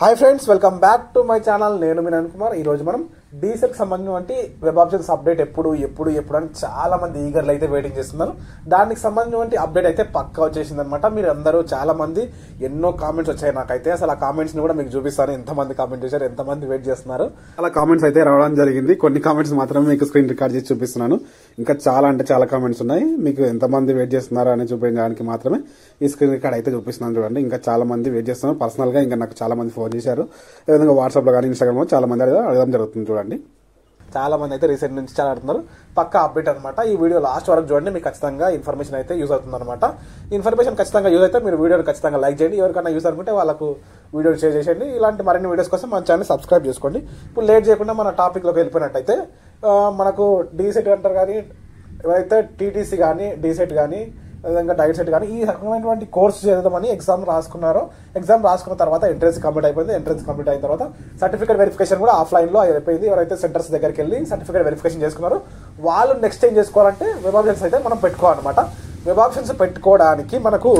Hi friends, welcome back to my channel. నేను మీ నవీన్ కుమార్. ఈరోజు మనం డీసెట్కి సంబంధించిన వెబ్ ఆప్షన్స్ అప్డేట్ ఎప్పుడు అని చాలా మంది ఈగర్లు అయితే వెయిటింగ్ చేస్తున్నారు. దానికి సంబంధించిన అప్డేట్ అయితే పక్కా వచ్చేసింది అనమాట. మీరు అందరూ చాలా మంది ఎన్నో కామెంట్స్ వచ్చాయి నాకైతే. అసలు ఆ కామెంట్స్ ని కూడా మీకు చూపిస్తాను. ఎంతమంది కామెంట్ చేశారు, ఎంతమంది వెయిట్ చేస్తున్నారు. అలా కామెంట్స్ అయితే రావడం జరిగింది. కొన్ని కామెంట్స్ మాత్రమే మీకు స్క్రీన్ రికార్డ్ చేసి చూపిస్తున్నాను. ఇంకా చాలా అంటే చాలా కామెంట్స్ ఉన్నాయి. మీకు ఎంతమంది వెయిట్ చేస్తున్నారు అని చూపించడానికి మాత్రమే ఈ స్క్రీన్ రికార్డ్ అయితే చూపిస్తున్నాను. చూడండి, ఇంకా చాలా మంది వెయిట్ చేస్తున్నారు. పర్సనల్ గా ఇంకా నాకు చాలా మంది ఫోన్ చేశారు. అదేవిధంగా వాట్సాప్ లో కానీ ఇన్స్టాగ్రామ్ లో చాలా మంది అడగడం జరుగుతుంది. చూడండి, చాలా మంది అయితే రీసెంట్ నుంచి చాలా ఆడుతున్నారు. పక్కా అప్డేట్ అనమాట. ఈ వీడియో లాస్ట్ వరకు చూడండి, మీకు ఖచ్చితంగా ఇన్ఫర్మేషన్ అయితే యూజ్ అవుతుంది అనమాట. ఇన్ఫర్మేషన్ ఖచ్చితంగా యూజ్ అయితే మీరు వీడియోని ఖచ్చితంగా లైక్ చేయండి. ఎవరికైనా యూజ్ అనుకుంటే వాళ్ళకు వీడియోని షేర్ చేయండి. ఇలాంటి మరిన్ని వీడియోస్ కోసం మన ఛానల్ సబ్స్క్రైబ్ చేసుకోండి. ఇప్పుడు లేట్ చేయకుండా మన టాపిక్ లోకి వెళ్ళిపోయినట్టయితే, మనకు డీసెట్ అంటారు కానీ, ఎవరైతే టీటీసీ కానీ, డీసెట్ కానీ, అదేవిధంగా డైట్ సెట్ కానీ ఈ రకమైనటువంటి కోర్స్ చేద్దామని ఎగ్జామ్ రాసుకున్నారో, ఎగ్జామ్ రాసుకున్న తర్వాత ఎంట్రన్స్ కంప్లీట్ అయిపోయింది. ఎంట్రన్స్ కంప్లీట్ అయిన తర్వాత సర్టిఫికేట్ వెరిఫికేషన్ కూడా ఆఫ్లైన్ లో అయిపోయింది. ఎవరైతే సెంటర్స్ దగ్గరికి వెళ్ళి సర్టిఫికేట్ వెరిఫికేషన్ చేసుకున్నారో వాళ్ళు నెక్స్ట్ ఏం చేసుకోవాలంటే వెబ్ ఆప్షన్స్ అయితే మనం పెట్టుకోవాలన్నమాట. వెబ్ ఆప్షన్స్ పెట్టుకోవడానికి మనకు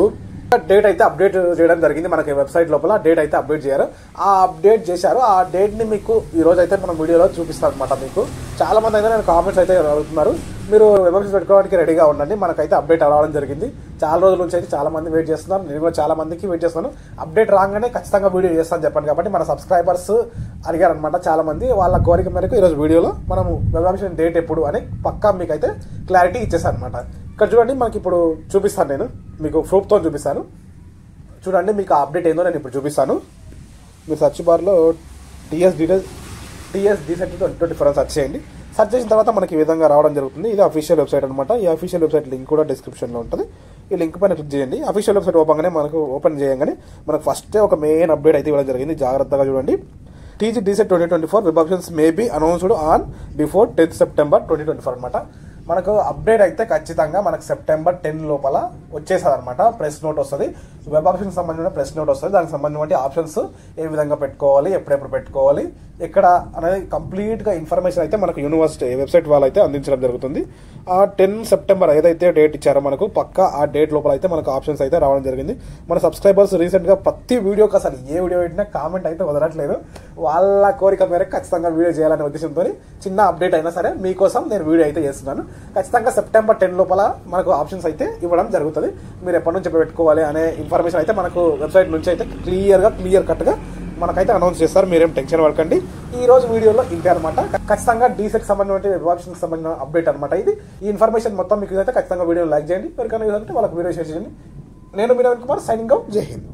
డేట్ అయితే అప్డేట్ చేయడం జరిగింది. మనకి వెబ్సైట్ లోపల డేట్ అయితే అప్డేట్ చేశారు. ఆ అప్డేట్ చేశారు. ఆ డేట్ ని మీకు ఈ రోజు అయితే మనం వీడియోలో చూపిస్తాం అనమాట. మీకు చాలా మంది అయితే నేను కామెంట్స్ అయితే అడుగుతున్నారు. మీరు వెబ్ ఆప్షన్స్ పెట్టుకోవడానికి రెడీగా ఉండండి. మనకైతే అప్డేట్ రావడం జరిగింది. చాలా రోజుల నుంచి అయితే చాలా మంది వెయిట్ చేస్తున్నారు. నేను కూడా చాలా మందికి వెయిట్ చేస్తున్నాను. అప్డేట్ రాగానే ఖచ్చితంగా వీడియో చేస్తాను చెప్పండి. కాబట్టి మన సబ్స్క్రైబర్స్ అడిగారనమాట చాలా మంది. వాళ్ళ కోరిక మేరకు ఈరోజు వీడియోలో మనం వెబ్ ఆప్షన్ డేట్ ఎప్పుడు అని పక్కా మీకైతే క్లారిటీ ఇచ్చేసాను అనమాట. ఇక్కడ చూడండి, మనకి ఇప్పుడు చూపిస్తాను. నేను మీకు ప్రూఫ్తో చూపిస్తాను. చూడండి, మీకు ఆ అప్డేట్ ఏందో నేను ఇప్పుడు చూపిస్తాను. మీరు సర్చ్ బార్లో టీఎస్ డీసెట్ 2024 సర్చ్ చేయండి. సర్చ్ చేసిన తర్వాత మనకి ఈ విధంగా రావడం జరుగుతుంది. ఇది అఫీషియల్ వెబ్సైట్ అనమాట. ఈ అఫీషియల్ వెబ్సైట్ లింక్ కూడా డిస్క్రిప్షన్లో ఉంటుంది. ఈ లింక్ పైన క్లిక్ చేయండి. అఫీషియల్ వెబ్సైట్ ఓపెన్ చేయగానే మనకు ఫస్ట్ ఒక మెయిన్ అప్డేట్ అయితే ఇవ్వడం జరిగింది. జాగ్రత్తగా చూడండి. TG DEECET 2024 web options may be announced on before 10th September 2024 అనమాట. మనకు అప్డేట్ అయితే ఖచ్చితంగా మనకు సెప్టెంబర్ 10 లోపల వచ్చేస్తుంది అనమాట. ప్రెస్ నోట్ వస్తుంది. వెబ్ ఆప్షన్కి సంబంధించిన ప్రెస్ నోట్ వస్తుంది. దానికి సంబంధించిన ఆప్షన్స్ ఏ విధంగా పెట్టుకోవాలి, ఎప్పుడెప్పుడు పెట్టుకోవాలి, ఎక్కడ అనేది కంప్లీట్ గా ఇన్ఫర్మేషన్ అయితే మనకు యూనివర్సిటీ వెబ్సైట్ వాళ్ళు అయితే అందించడం జరుగుతుంది. ఆ 10 September ఏదైతే డేట్ ఇచ్చారో మనకు పక్కా ఆ డేట్ లోపల అయితే మనకు ఆప్షన్స్ అయితే రావడం జరిగింది. మన సబ్స్క్రైబర్స్ రీసెంట్ గా ప్రతి వీడియోకి అసలు ఏ వీడియో పెట్టినా కామెంట్ అయితే వదలట్లేదు. వాళ్ళ కోరిక మేరకు ఖచ్చితంగా వీడియో చేయాలనే ఉద్దేశంతో చిన్న అప్డేట్ అయినా సరే మీకోసం నేను వీడియో అయితే చేస్తున్నాను. ఖచ్చితంగా సెప్టెంబర్ 10 లోపల మనకు ఆప్షన్స్ అయితే ఇవ్వడం జరుగుతుంది. మీరు ఎప్పటి నుంచి పెట్టుకోవాలి అనే ఇన్ఫర్మేషన్ అయితే మనకు వెబ్సైట్ నుంచి అయితే క్లియర్ కట్ గా మనకైతే అనౌన్స్ చేస్తారు. మీరేం టెన్షన్ పడకండి. ఈ రోజు వీడియోలో ఇంతే అనమాట. ఖచ్చితంగా డీసెట్ సంబంధించిన వెబ్ ఆప్షన్స్ సంబంధించిన అప్డేట్ అనమాట ఇది. ఈ ఇన్ఫర్మేషన్ మొత్తం మీకు అయితే ఖచ్చితంగా వీడియో లైక్ చేయండి. ఎవరికైనా యూజ్ అంటే వాళ్ళకి వీడియో షేర్ చేయండి. నేను మీ నవీన్ కుమార్, సైనింగ్ అవుట్. జై హింద్.